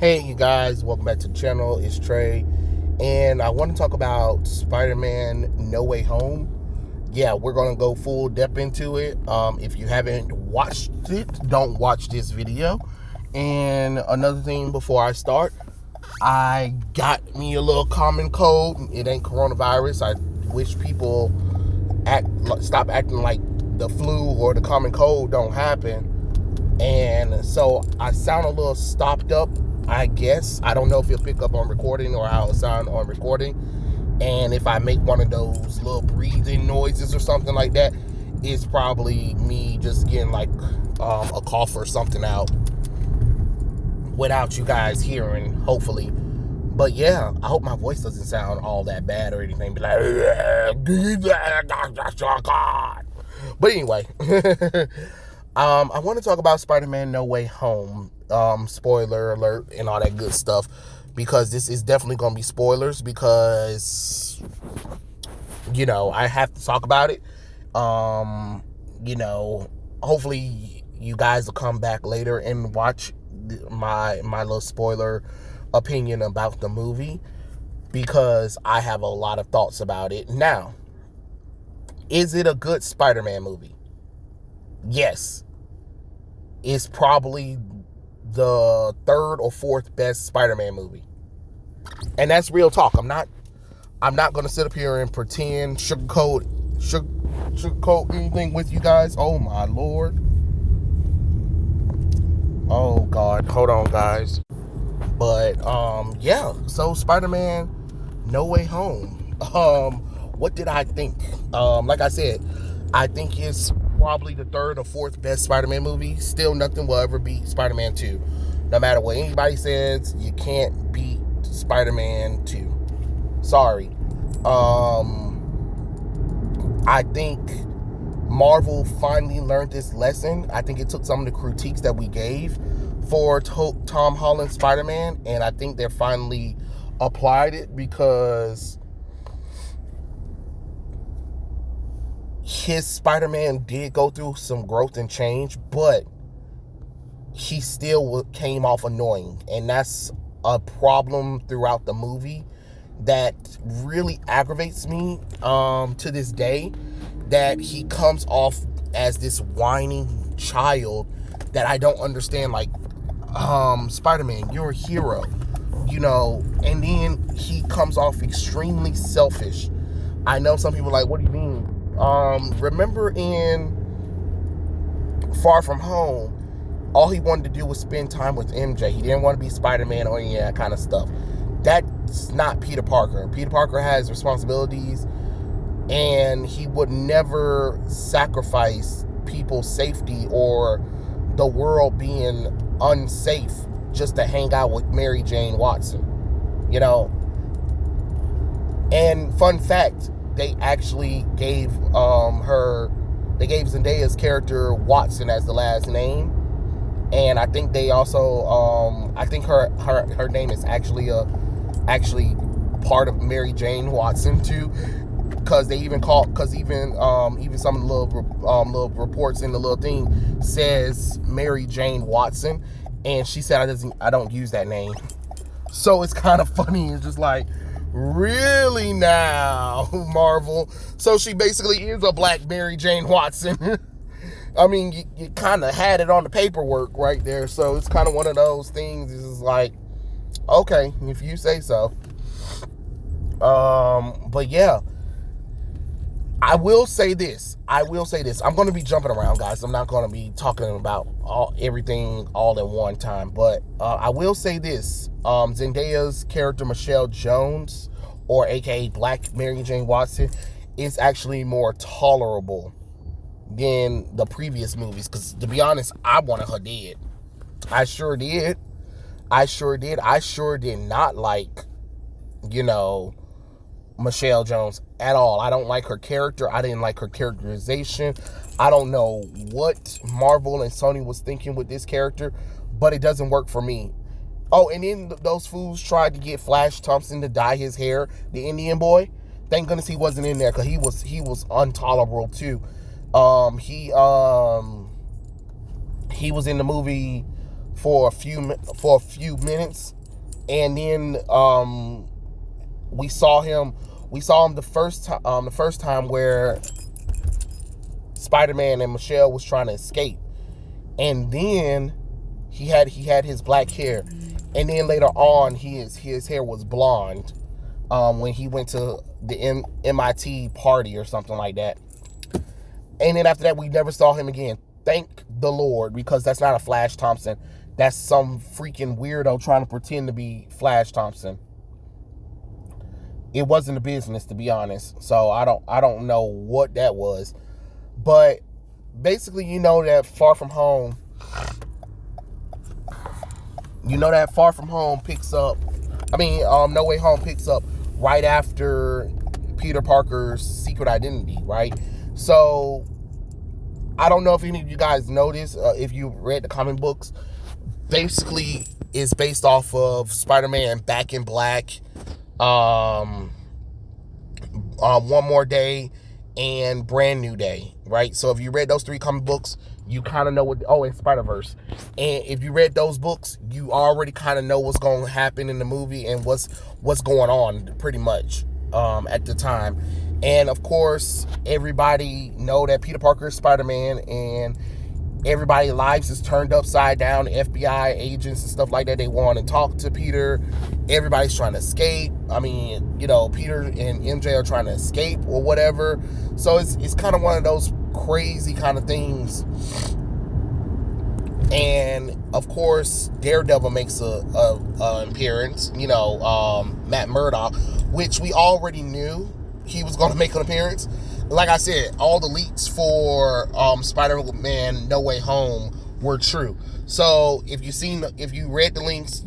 Hey, you guys, welcome back to the channel. It's Trey, and I want to talk about Spider-Man No Way Home. Yeah, we're going to go full depth into it. If you haven't watched it, don't watch this video. And another thing before I start, I got me a little common cold. It ain't coronavirus. I wish people stop acting like the flu or the common cold don't happen. And so I sound a little stopped up, I guess. I don't know if you'll pick up on recording or how it sound on recording. And if I make one of those little breathing noises or something like that, it's probably me just getting like a cough or something out without you guys hearing, hopefully. But yeah, I hope my voice doesn't sound all that bad or anything. Be like, but anyway, I want to talk about Spider-Man No Way Home. Spoiler alert and all that good stuff, because this is definitely going to be spoilers, because I have to talk about it. You know, hopefully you guys will come back later and watch my little spoiler opinion about the movie, because I have a lot of thoughts about it. Now, is it a good Spider-Man movie? Yes. It's probably the third or fourth best Spider-Man movie. And that's real talk. I'm not going to sit up here and pretend sugarcoat anything with you guys. Oh my Lord. Oh God. Hold on, guys. But yeah, so Spider-Man No Way Home. What did I think? Like I said, I think it's probably the third or fourth best Spider-Man movie. Still, nothing will ever beat Spider-Man 2. No matter what anybody says, you can't beat Spider-Man 2. Sorry. I think Marvel finally learned this lesson. I think it took some of the critiques that we gave for Tom Holland's Spider-Man, and I think they finally applied it, because his Spider-Man did go through some growth and change, but he still came off annoying. And that's a problem throughout the movie that really aggravates me to this day, that he comes off as this whining child that I don't understand. Like, Spider-Man, you're a hero, and then he comes off extremely selfish. I know some people are like, what do you mean? Remember in Far From Home, all he wanted to do was spend time with MJ. He didn't want to be Spider-Man or any of that kind of stuff. That's not Peter Parker. Peter Parker has responsibilities, and he would never sacrifice people's safety or the world being unsafe just to hang out with Mary Jane Watson. And fun fact, they actually gave Zendaya's character Watson as the last name. And I think they also I think her name is actually part of Mary Jane Watson too, because even some of the little reports in the little thing says Mary Jane Watson, and she said I don't use that name. So it's kind of funny. It's just like, really now, Marvel? So she basically is a black Mary Jane Watson. I mean, you kind of had it on the paperwork right there. So it's kind of one of those things. It's like, okay, if you say so. But yeah, I will say this. I'm going to be jumping around, guys. I'm not going to be talking about everything all at one time. But I will say this. Zendaya's character, Michelle Jones, or aka Black Mary Jane Watson, is actually more tolerable than the previous movies. Because to be honest, I wanted her dead. I sure did. I sure did not like, Michelle Jones at all. I don't like her character. I didn't like her characterization. I don't know what Marvel and Sony was thinking with this character, but it doesn't work for me. Oh, and then those fools tried to get Flash Thompson to dye his hair, the Indian boy. Thank goodness he wasn't in there, because he was intolerable too. He was in the movie for a few minutes, and then we saw him the first time where Spider-Man and Michelle was trying to escape, and then he had his black hair, and then later on his hair was blonde when he went to the MIT party or something like that. And then after that, we never saw him again. Thank the Lord, because that's not a Flash Thompson. That's some freaking weirdo trying to pretend to be Flash Thompson. It wasn't a business, to be honest. So I don't know what that was. But basically, that Far From Home picks up, No Way Home picks up right after Peter Parker's secret identity, right? So I don't know if any of you guys know this, if you read the comic books. Basically, it's based off of Spider-Man Back in Black, One More Day, and Brand New Day, right? So if you read those 3 comic books, you kind of know and Spider-Verse. And if you read those books, you already kind of know what's going to happen in the movie and what's going on pretty much at the time. And of course, everybody know that Peter Parker is Spider-Man, and everybody's lives is turned upside down. FBI agents and stuff like that, they want to talk to Peter. Everybody's trying to escape. Peter and MJ are trying to escape or whatever. So it's kind of one of those crazy kind of things. And of course, Daredevil makes a appearance. Matt Murdock, which we already knew he was going to make an appearance. Like I said, all the leaks for Spider-Man No Way Home were true. So if you read the leaks,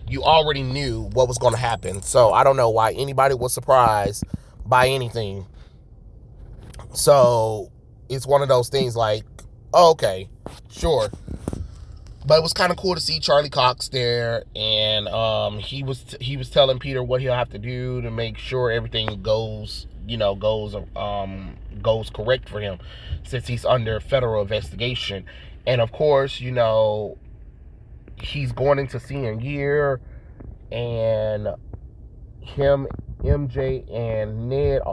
you already knew what was going to happen. So I don't know why anybody was surprised by anything. So it's one of those things like, oh, okay, sure. But it was kind of cool to see Charlie Cox there, and he was telling Peter what he'll have to do to make sure everything goes correct for him, since he's under federal investigation. And of course, he's going into senior year, and him, MJ, and Ned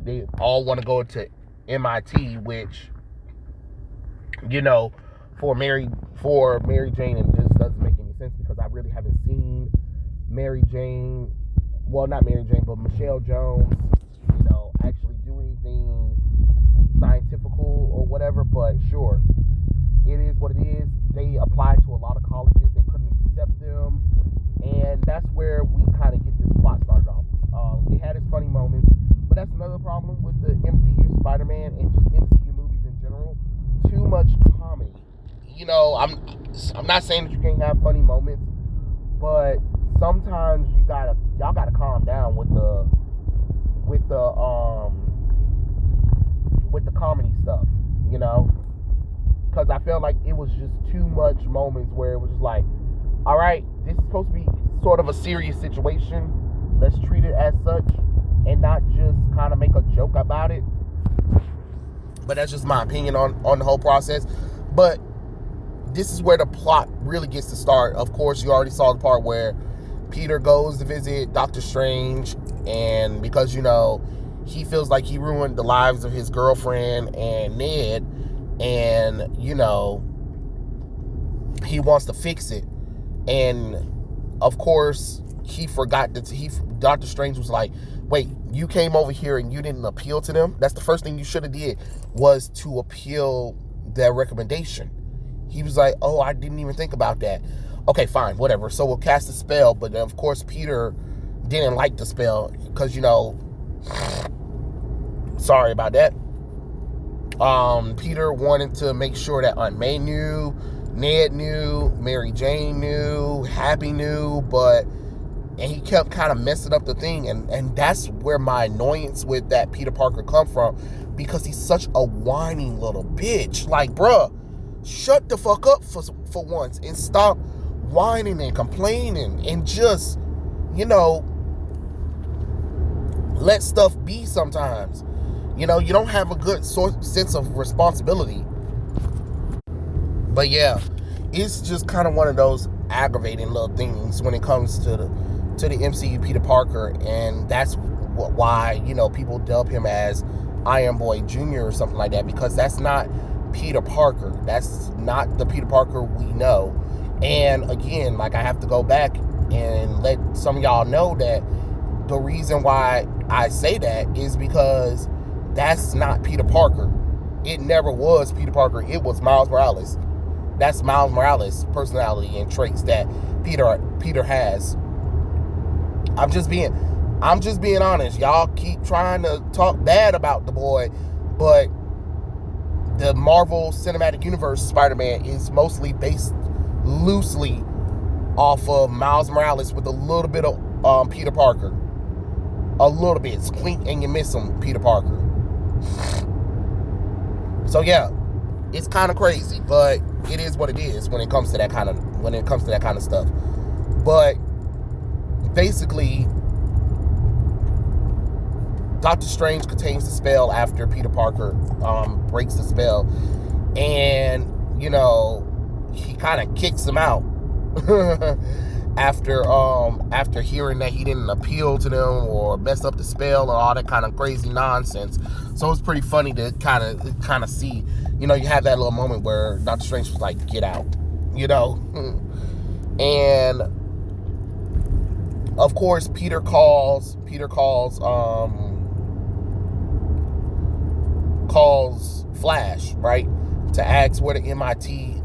they all want to go to MIT, which for Mary Jane, it just doesn't make any sense, because I really haven't seen Mary Jane, well, not Mary Jane, but Michelle Jones, actually do anything scientifical or whatever. But sure, it is what it is. They applied to a lot of colleges, they couldn't accept them, and that's where we kind of get this plot started off. It had its funny moments, but that's another problem with the MCU Spider-Man and just MCU movies in general. Too much comedy. I'm not saying that you can't have funny moments, but sometimes y'all gotta calm down with the comedy stuff, because I felt like it was just too much moments where it was just like, all right, this is supposed to be sort of a serious situation. Let's treat it as such and not just kind of make a joke about it. But that's just my opinion on the whole process. But this is where the plot really gets to start. Of course, you already saw the part where Peter goes to visit Doctor Strange, and because, he feels like he ruined the lives of his girlfriend and Ned, and, he wants to fix it. And, of course, he forgot that Doctor Strange was like, wait, you came over here and you didn't appeal to them? That's the first thing you should have did, was to appeal their recommendation. He was like, oh, I didn't even think about that. Okay, fine, whatever. So we'll cast a spell. But of course, Peter didn't like the spell because, sorry about that. Peter wanted to make sure that Aunt May knew, Ned knew, Mary Jane knew, Happy knew, and he kept kind of messing up the thing. And that's where my annoyance with that Peter Parker come from, because he's such a whining little bitch. Like, bruh, shut the fuck up for once and stop whining and complaining and just, let stuff be sometimes. You don't have a good sense of responsibility. But yeah, it's just kind of one of those aggravating little things when it comes to the MCU Peter Parker, and that's why, you know, people dub him as Iron Boy Jr. or something like that, because that's not Peter Parker. That's not the Peter Parker we know. And again, like, I have to go back and let some of y'all know that the reason why I say that is because that's not Peter Parker. It never was Peter Parker. It was Miles Morales. That's Miles Morales' personality and traits that Peter has. I'm just being honest. Y'all keep trying to talk bad about the boy, but the Marvel Cinematic Universe Spider-Man is mostly based loosely off of Miles Morales with a little bit of Peter Parker. A little bit. It's clink and you miss him, Peter Parker. So yeah, it's kind of crazy, but it is what it is when it comes to that kind of stuff. But basically, Doctor Strange contains the spell after Peter Parker breaks the spell, and you know, he kind of kicks him out after hearing that he didn't appeal to them or mess up the spell or all that kind of crazy nonsense. So it's pretty funny to kind of see, you know, you have that little moment where Doctor Strange was like, "Get out," you know, and of course Peter calls Flash, right, to ask where the MIT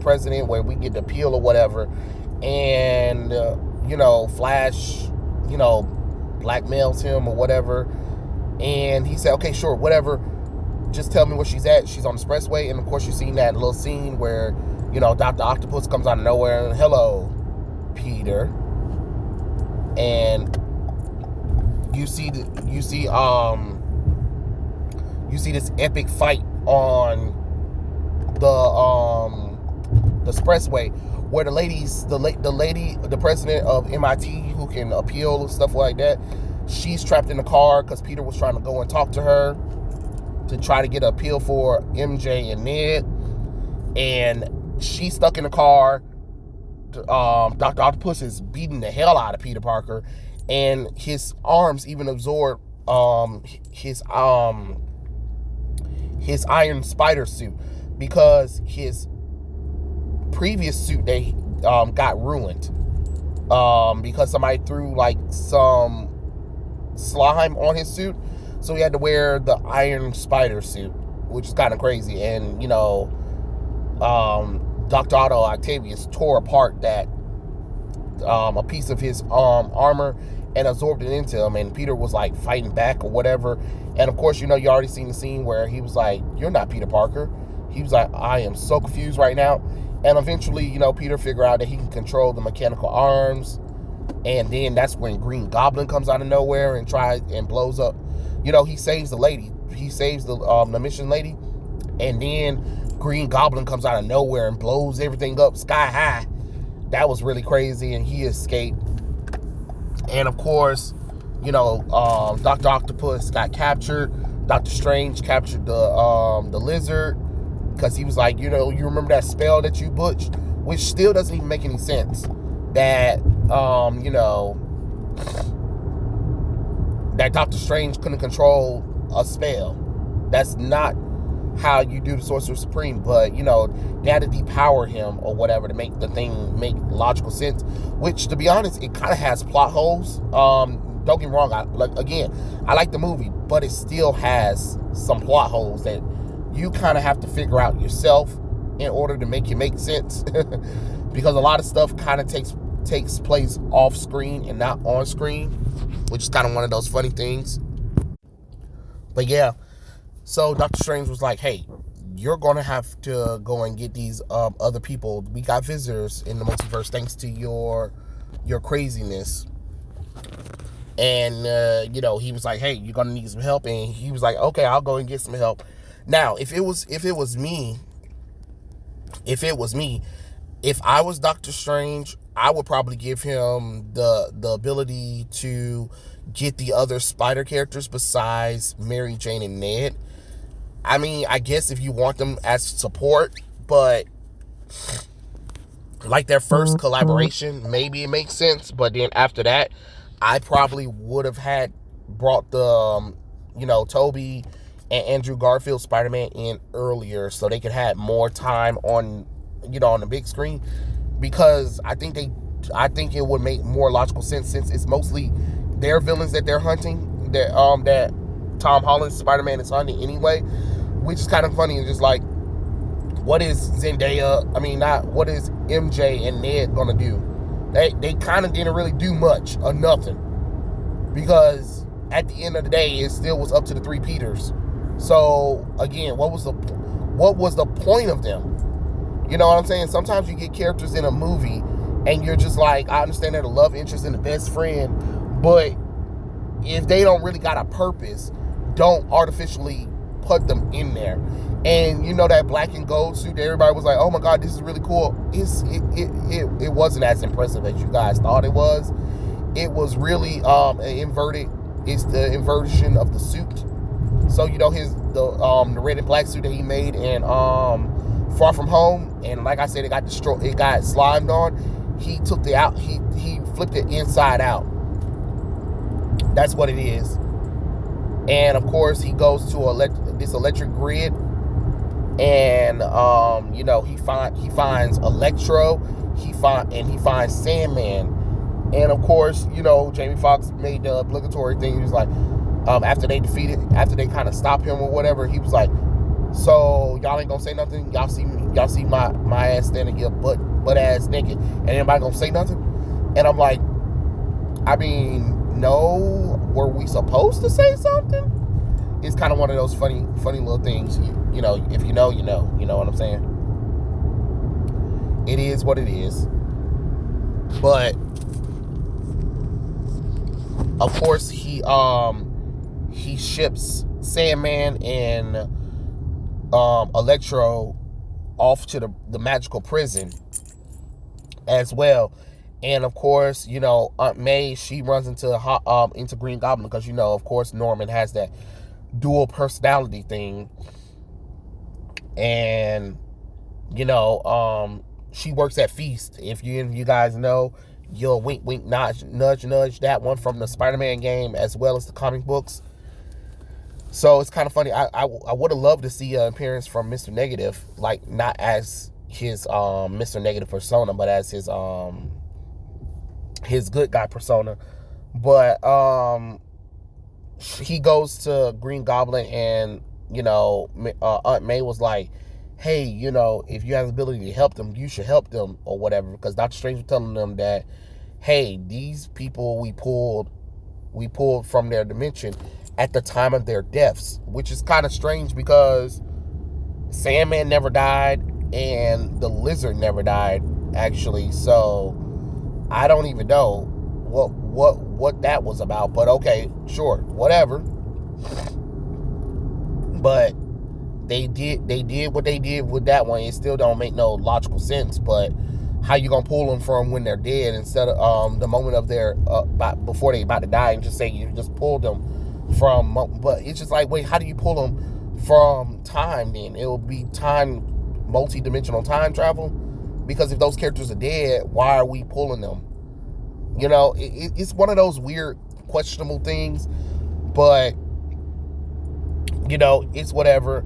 president, where we get the appeal or whatever. And you know, Flash, you know, blackmails him or whatever, and he said, okay, sure, whatever, just tell me where she's at. She's on the expressway. And of course, you've seen that little scene where, you know, Dr. Octopus comes out of nowhere and, hello, Peter. And you see this epic fight on the expressway, where the president of MIT, who can appeal and stuff like that, she's trapped in the car because Peter was trying to go and talk to her to try to get an appeal for MJ and Ned, and she's stuck in the car. Dr. Octopus is beating the hell out of Peter Parker, and his arms even absorb his Iron Spider suit, because his previous suit got ruined because somebody threw like some slime on his suit, so he had to wear the Iron Spider suit, which is kind of crazy. And you know, Dr. Otto Octavius tore apart that a piece of his armor and absorbed it into him, and Peter was like fighting back or whatever. And of course, you know, you already seen the scene where he was like, "You're not Peter Parker." He was like, "I am so confused right now." And eventually, you know, Peter figured out that he can control the mechanical arms, and then that's when Green Goblin comes out of nowhere and tries and blows up. You know, he saves the lady. He saves the mission lady, and then Green Goblin comes out of nowhere and blows everything up sky high. That was really crazy, and he escaped. And of course, you know, Dr. Octopus got captured. Doctor Strange captured the lizard, because he was like, you know, you remember that spell that you butched, which still doesn't even make any sense. That you know, that Doctor Strange couldn't control a spell. That's not how you do the Sorcerer Supreme. But you know, they had to depower him or whatever to make the thing make logical sense, which, to be honest, it kind of has plot holes. Don't get me wrong, I like the movie, but it still has some plot holes that you kind of have to figure out yourself in order to make it make sense. Because a lot of stuff kind of takes place off screen and not on screen, which is kind of one of those funny things. But yeah, so Doctor Strange was like, hey, you're going to have to go and get these other people. We got visitors in the multiverse thanks to your craziness. And you know, he was like, hey, you're going to need some help. And he was like, okay, I'll go and get some help. Now, if it was me, if I was Doctor Strange, I would probably give him the ability to get the other Spider characters besides Mary Jane and Ned. I mean, I guess if you want them as support, but like their first collaboration, maybe it makes sense. But then after that, I probably would have had brought the, Toby and Andrew Garfield Spider-Man in earlier so they could have more time on, on the big screen, because I think it would make more logical sense since it's mostly their villains that they're hunting, that Tom Holland's Spider-Man is hunting anyway, which is kind of funny. And just like, what is what is MJ and Ned gonna do? They kind of didn't really do much or nothing, because at the end of the day, it still was up to the three Peters. So again, what was the point of them? You know what I'm saying? Sometimes you get characters in a movie and you're just like, I understand they're the love interest and the best friend, but if they don't really got a purpose, don't artificially put them in there. And that black and gold suit, everybody was like, oh my God, this is really cool. It wasn't as impressive as you guys thought it was. It was really it's the inversion of the suit. So the red and black suit that he made in Far From Home, and like I said, it got destroyed, it got slimed on. He took he flipped it inside out. That's what it is. And of course, he goes to this electric grid, and he finds Electro, he finds Sandman, and of course, Jamie Foxx made the obligatory thing. He was like, after they kind of stop him or whatever, he was like, so y'all ain't gonna say nothing? Y'all see my ass standing here butt ass naked, and anybody gonna say nothing? And I'm like, I mean, no, were we supposed to say something? It's kind of one of those funny little things. If you know what I'm saying? It is what it is. But of course, he ships Sandman and Electro off to the magical prison as well. And of course, Aunt May, she runs into Green Goblin, because of course, Norman has that dual personality thing. And she works at Feast. If you guys know, you'll wink nudge that one from the Spider-Man game as well as the comic books. So it's kind of funny. I would have loved to see an appearance from Mr. Negative, like not as his Mr. Negative persona, but as his good guy persona. But he goes to Green Goblin, and Aunt May was like, hey, if you have the ability to help them, you should help them or whatever, because Dr. Strange was telling them that, hey, these people we pulled from their dimension at the time of their deaths, which is kind of strange because Sandman never died and the Lizard never died, actually. So I don't even know what that was about, but okay, sure, whatever. But they did what they did with that one. It still don't make no logical sense. But how you gonna pull them from when they're dead instead of the moment of their before they about to die, and just say you just pulled them from? But it's just like, wait, how do you pull them from time? Then it will be time, multi-dimensional time travel, because if those characters are dead, why are we pulling them? It's one of those weird, questionable things. But it's whatever.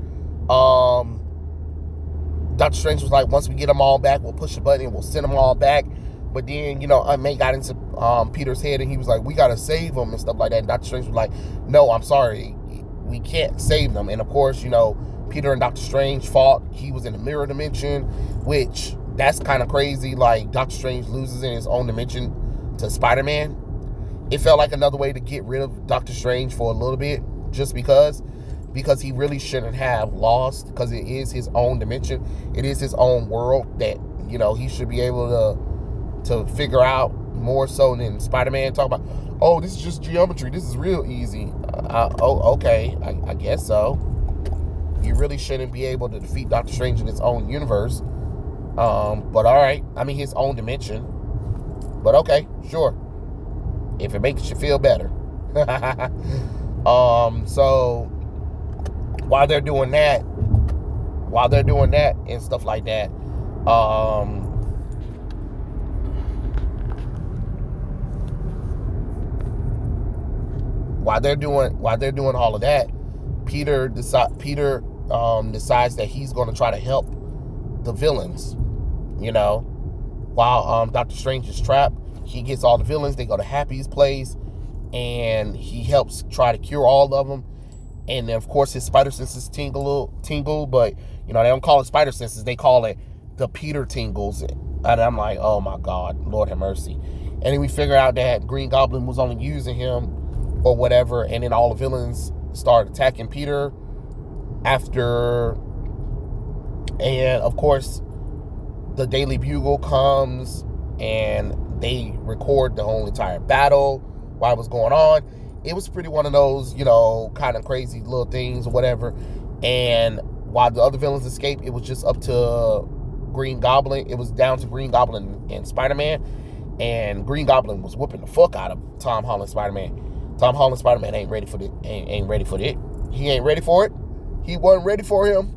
Dr. Strange was like, once we get them all back, we'll push the button and we'll send them all back. But then, Aunt May got into Peter's head, and he was like, we gotta save them and stuff like that. And Dr. Strange was like, no, I'm sorry, we can't save them. And of course, Peter and Dr. Strange fought. He was in the mirror dimension, which that's kind of crazy. Like, Dr. Strange loses in his own dimension to Spider-Man. It felt like another way to get rid of Dr. Strange for a little bit, just because he really shouldn't have lost, because it is his own dimension. It is his own world that, he should be able to figure out more so than Spider-Man. Talk about, oh, this is just geometry, this is real easy. Okay, I guess so. You really shouldn't be able to defeat Doctor Strange in his own universe. But all right, his own dimension. But okay, sure, if it makes you feel better. So while they're doing that, and stuff like that, while they're doing all of that, Peter decides that he's going to try to help the villains. While Doctor Strange is trapped, he gets all the villains. They go to Happy's place, and he helps try to cure all of them. And then, of course, his spider senses tingle, but they don't call it spider senses; they call it the Peter tingles. And I'm like, oh my God, Lord have mercy. And then we figure out that Green Goblin was only using him or whatever, and then all the villains start attacking Peter after. And of course, the Daily Bugle comes and they record the whole entire battle while it was going on. It was pretty one of those, kind of crazy little things or whatever. And while the other villains escaped, it was just up to Green Goblin. It was down to Green Goblin and Spider-Man. And Green Goblin was whooping the fuck out of Tom Holland Spider-Man. Tom Holland Spider-Man ain't ready for it. Ain't ready for it. He ain't ready for it. He wasn't ready for him.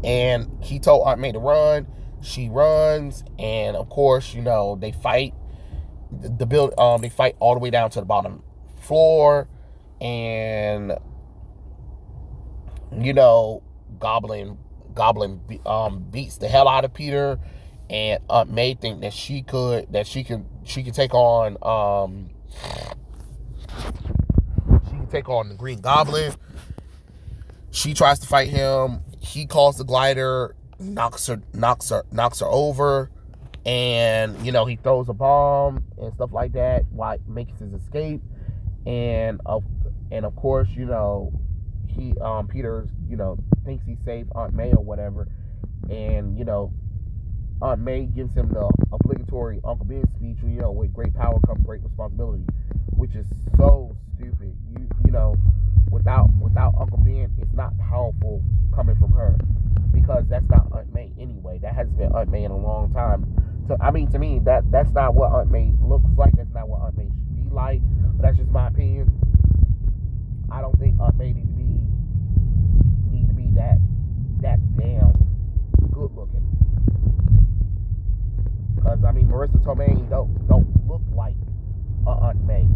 And he told Aunt May to run. She runs, and of course, they fight. They fight all the way down to the bottom floor, and Goblin beats the hell out of Peter, and Aunt May think that she could take on the Green Goblin. She tries to fight him. He calls the glider, knocks her over, and he throws a bomb and stuff like that while makes his escape. And of course, he Peter thinks he's safe, Aunt May or whatever, and Aunt May gives him the obligatory Uncle Ben speech, with great power comes great responsibility, which is so stupid. Without Uncle Ben, it's not powerful coming from her, because that's not Aunt May anyway. That hasn't been Aunt May in a long time. So to me, that's not what Aunt May looks like. That's not what Aunt May should be like. But that's just my opinion. I don't think Aunt May need to be that damn good looking. Because Marissa Tomei don't look like Aunt May.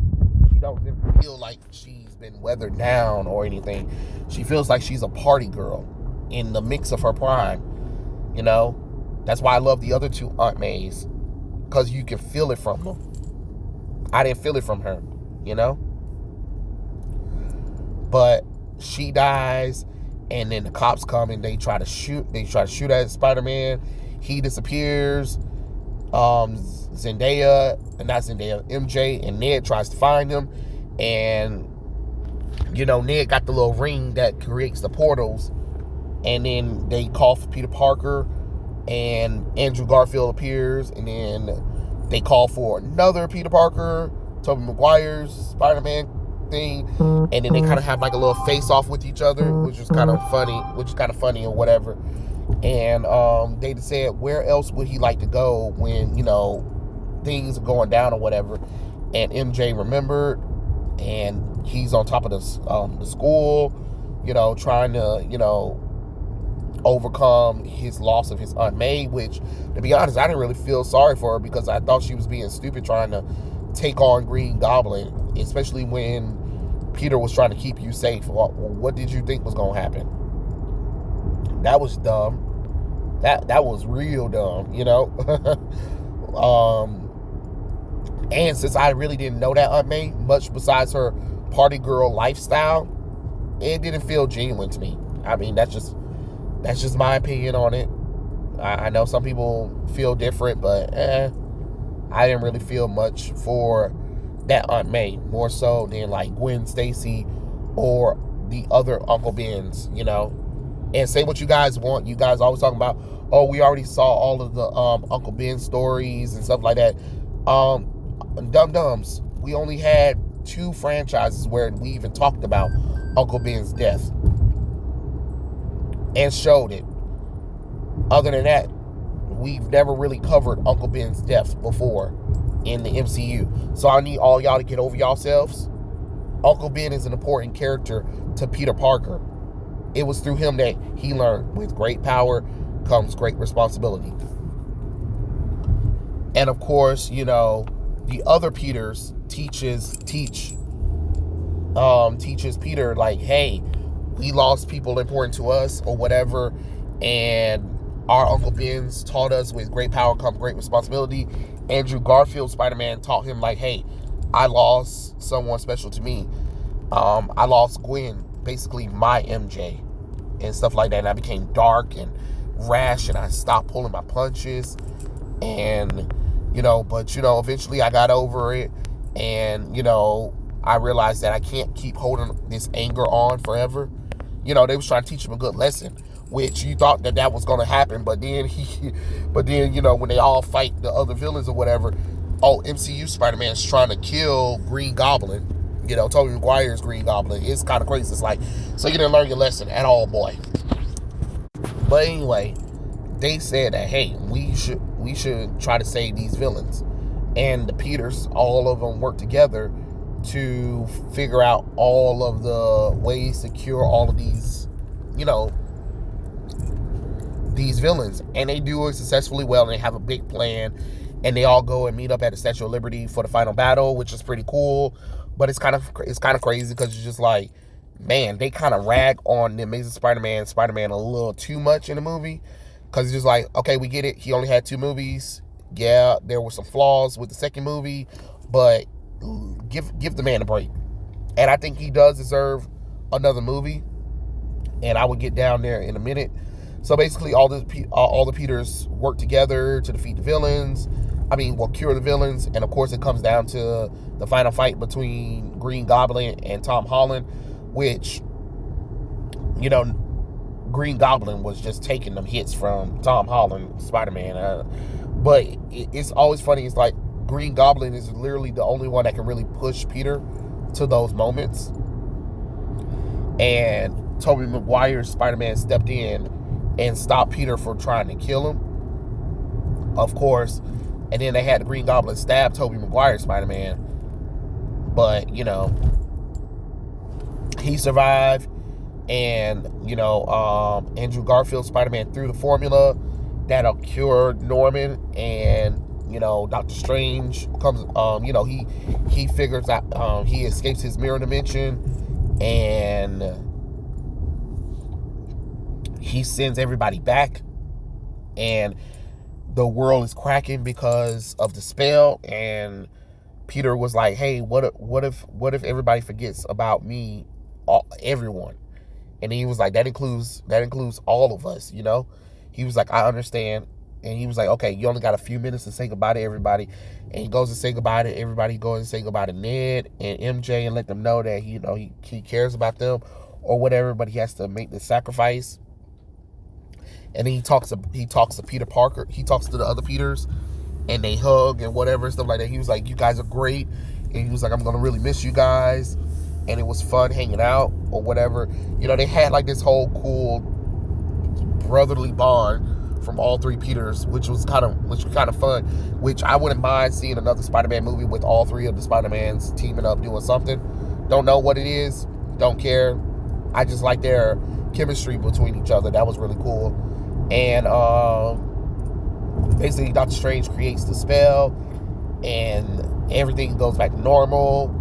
She doesn't feel like she's been weathered down or anything. She feels like she's a party girl in the mix of her prime. That's why I love the other two Aunt Mays, because you can feel it from them. I didn't feel it from her. But she dies, and then the cops come and they try to shoot at Spider-Man. He disappears. MJ and Ned tries to find him, and Ned got the little ring that creates the portals, and then they call for Peter Parker, and Andrew Garfield appears, and then they call for another Peter Parker, Tobey Maguire's Spider-Man thing, and then they kind of have like a little face-off with each other, which is kind of funny or whatever. And they said, where else would he like to go when things are going down or whatever? And MJ remembered, and he's on top of the school, trying to overcome his loss of his Aunt May, which, to be honest, I didn't really feel sorry for her, because I thought she was being stupid trying to take on Green Goblin, especially when Peter was trying to keep you safe. What did you think was going to happen? That was dumb. That was real dumb, and since I really didn't know that Aunt May much besides her party girl lifestyle, it didn't feel genuine to me. That's just my opinion on it. I know some people feel different, but I didn't really feel much for that Aunt May, more so than like Gwen Stacy or the other Uncle Bens, And say what you guys want. You guys always talking about, oh, we already saw all of the Uncle Ben stories and stuff like that. Dum-dums. We only had 2 franchises where we even talked about Uncle Ben's death and showed it. Other than that, we've never really covered Uncle Ben's death before in the MCU. So I need all y'all to get over yourselves Uncle Ben is an important character to Peter Parker. It was through him that he learned with great power comes great responsibility. And of course, the other Peters teaches Peter, like, hey, we lost people important to us or whatever, and our Uncle Ben's taught us with great power comes great responsibility. Andrew Garfield Spider-Man taught him, like, hey, I lost someone special to me. I lost Gwen, basically my MJ, and stuff like that. And I became dark and rash, and I stopped pulling my punches. And, but, eventually I got over it. And, I realized that I can't keep holding this anger on forever. They was trying to teach him a good lesson, which you thought that was going to happen. But then when they all fight the other villains or whatever, MCU Spider-Man's trying to kill Green Goblin. Tobey Maguire's Green Goblin. It's kind of crazy. It's like, so you didn't learn your lesson at all, boy. But anyway, they said that, hey, we should try to save these villains. And the Peters, all of them work together to figure out all of the ways to cure all of these, these villains. And they do it successfully well, and they have a big plan. And they all go and meet up at the Statue of Liberty for the final battle, which is pretty cool. But it's kind of crazy because it's just like, man, they kind of rag on the Amazing Spider-Man a little too much in the movie. Because it's just like, okay, we get it. He only had 2 movies. Yeah, there were some flaws with the second movie, but give the man a break. And I think he does deserve another movie. And I would get down there in a minute. So basically, all the Peters work together to defeat the villains. Cure the villains. And of course, it comes down to the final fight between Green Goblin and Tom Holland, which, Green Goblin was just taking them hits from Tom Holland, Spider-Man. But it's always funny. It's like Green Goblin is literally the only one that can really push Peter to those moments. And Tobey Maguire's Spider-Man stepped in and stopped Peter from trying to kill him, of course. And then they had the Green Goblin stab Tobey Maguire's Spider-Man. But, he survived. And, Andrew Garfield Spider-Man threw the formula that'll cure Norman. And, Doctor Strange comes, he figures out, he escapes his mirror dimension. And he sends everybody back. And the world is cracking because of the spell. And Peter was like, hey, what if everybody forgets about me, everyone? And he was like, that includes all of us, He was like, I understand. And he was like, okay, you only got a few minutes to say goodbye to everybody. And he goes to say goodbye to everybody. He goes and say goodbye to Ned and MJ and let them know that he cares about them or whatever, but he has to make the sacrifice. And then he talks to Peter Parker. He talks to the other Peters, and they hug and whatever, stuff like that. He was like, you guys are great. And he was like, I'm going to really miss you guys. And it was fun hanging out or whatever. They had like this whole cool brotherly bond from all 3 Peters, which was kind of fun. Which I wouldn't mind seeing another Spider-Man movie with all 3 of the Spider-Mans teaming up doing something. Don't know what it is. Don't care. I just like their chemistry between each other. That was really cool. And basically, Doctor Strange creates the spell, and everything goes back to normal.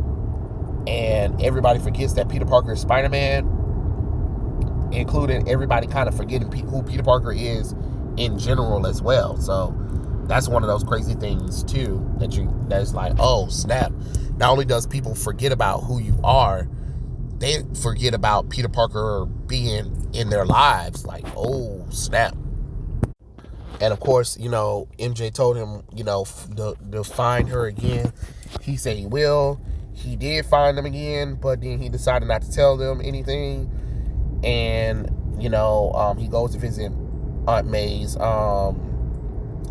And everybody forgets that Peter Parker is Spider-Man, including everybody kind of forgetting who Peter Parker is in general as well. So that's one of those crazy things too, that's like, oh snap. Not only does people forget about who you are, they forget about Peter Parker being in their lives. Like, oh snap. And of course, MJ told him, to find her again. He said he will. He did find them again, but then he decided not to tell them anything. And, he goes to visit Aunt May's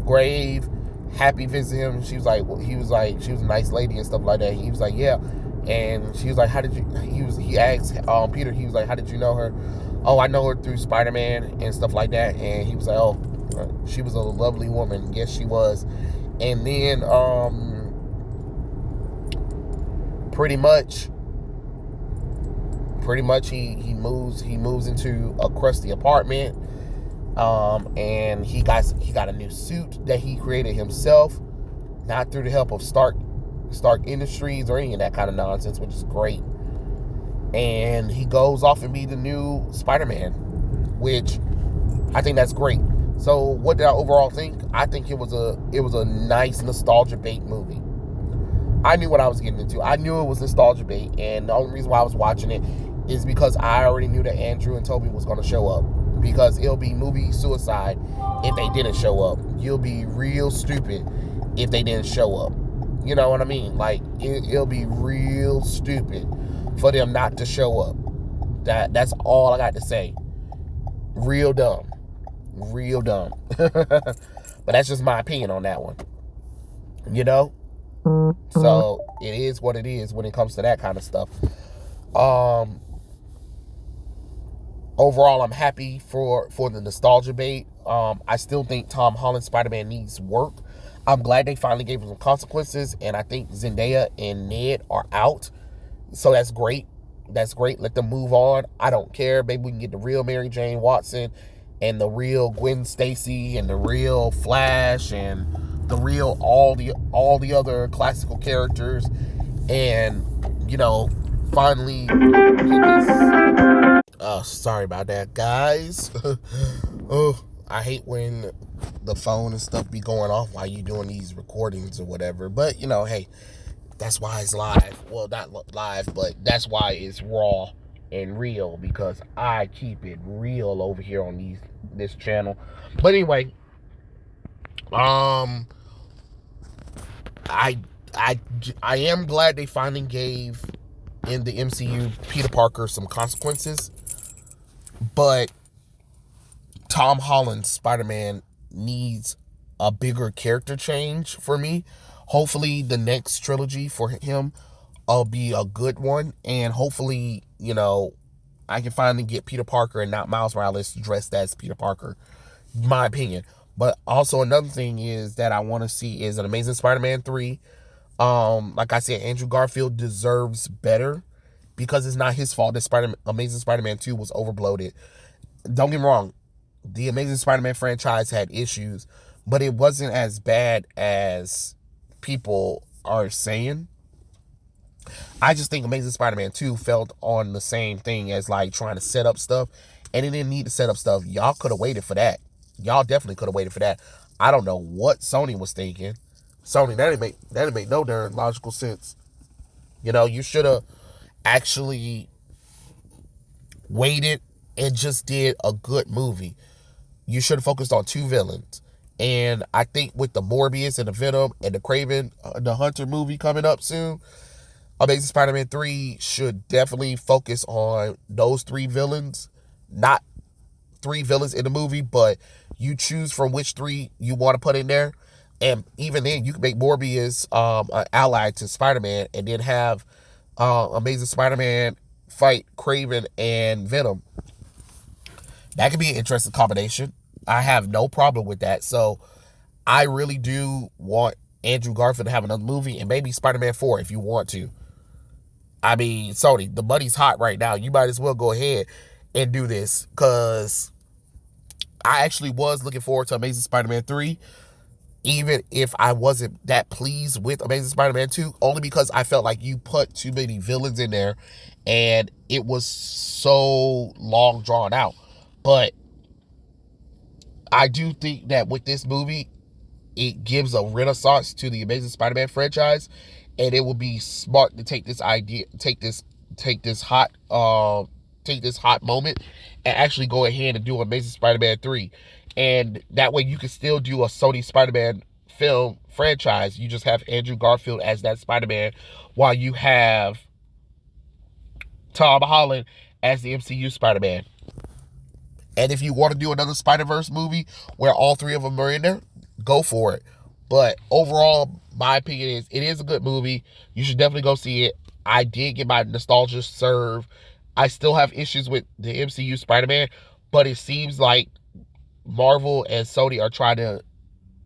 grave. Happy visit him. She was like, she was a nice lady and stuff like that. He was like, yeah. And she was like, he asked Peter, he was like, how did you know her? Oh, I know her through Spider-Man and stuff like that. And he was like, oh, she was a lovely woman. Yes, she was. And then, pretty much, pretty much he moves into a crusty apartment, and he got a new suit that he created himself, not through the help of Stark Industries or any of that kind of nonsense, which is great. And he goes off and be the new Spider-Man, which I think that's great. So what did I overall think? I think it was a nice nostalgia bait movie. I knew what I was getting into. I knew it was nostalgia bait, and the only reason why I was watching it is because I already knew that Andrew and Toby was going to show up. Because it'll be movie suicide if they didn't show up. You'll be real stupid if they didn't show up. You know what I mean? Like, it'll be real stupid for them not to show up. That's all I got to say. Real dumb. Real dumb. But that's just my opinion on that one. You know? So it is what it is when it comes to that kind of stuff. Overall, I'm happy for the nostalgia bait. I still think Tom Holland's Spider-Man needs work. I'm glad they finally gave him some consequences, and I think Zendaya and Ned are out. So that's great. That's great. Let them move on. I don't care. Maybe we can get the real Mary Jane Watson and the real Gwen Stacy and the real Flash and the real all the other classical characters, and finally get this. Sorry about that, guys. Oh, I hate when the phone and stuff be going off while you doing these recordings or whatever. But hey, that's why it's live. Well, not live, but that's why it's raw and real, because I keep it real over here on this channel. But anyway, I am glad they finally gave in the MCU Peter Parker some consequences, but Tom Holland's Spider-Man needs a bigger character change for me. Hopefully the next trilogy for him will be a good one, and hopefully I can finally get Peter Parker and not Miles Morales dressed as Peter Parker. My opinion. But also another thing is that I want to see is an Amazing Spider-Man 3. Like I said, Andrew Garfield deserves better, because it's not his fault that Amazing Spider-Man 2 was overbloated. Don't get me wrong, the Amazing Spider-Man franchise had issues, but it wasn't as bad as people are saying. I just think Amazing Spider-Man 2 felt on the same thing as like trying to set up stuff, and it didn't need to set up stuff. Y'all could have waited for that. Y'all definitely could have waited for that. I don't know what Sony was thinking. Sony, that didn't make no darn logical sense. You should have actually waited and just did a good movie. You should have focused on two villains. And I think with the Morbius and the Venom and the Kraven the Hunter movie coming up soon, Amazing Spider-Man 3 should definitely focus on those three villains. Not three villains in the movie, but you choose from which three you want to put in there. And even then, you can make Morbius an ally to Spider-Man, and then have Amazing Spider-Man fight Kraven and Venom. That could be an interesting combination. I have no problem with that. So I really do want Andrew Garfield to have another movie, and maybe Spider-Man 4 if you want to. I mean, Sony, the money's hot right now. You might as well go ahead and do this, because I actually was looking forward to Amazing Spider-Man 3, even if I wasn't that pleased with Amazing Spider-Man 2, only because I felt like you put too many villains in there, and it was so long drawn out. But I do think that with this movie, it gives a renaissance to the Amazing Spider-Man franchise, and it would be smart to take this hot moment and actually go ahead and do Amazing Spider-Man 3. And that way you can still do a Sony Spider-Man film franchise. You just have Andrew Garfield as that Spider-Man, while you have Tom Holland as the MCU Spider-Man. And if you want to do another Spider-Verse movie where all three of them are in there, go for it. But overall, my opinion is it is a good movie. You should definitely go see it. I did get my nostalgia served. I still have issues with the MCU Spider-Man, but it seems like Marvel and Sony are trying to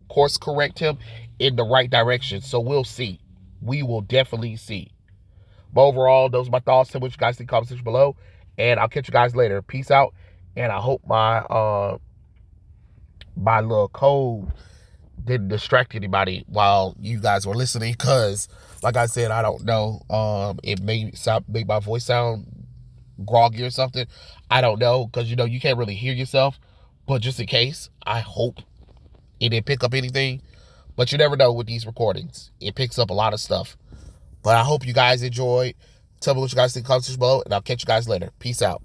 course correct him in the right direction. So we'll see. We will definitely see. But overall, those are my thoughts. Tell me what you guys think in the comment section below. And I'll catch you guys later. Peace out. And I hope my little code didn't distract anybody while you guys were listening, because like I said, I don't know. It may make my voice sound groggy or something. I don't know, because you can't really hear yourself. But just in case, I hope it didn't pick up anything. But you never know with these recordings. It picks up a lot of stuff. But I hope you guys enjoyed. Tell me what you guys think in the comments below, and I'll catch you guys later. Peace out.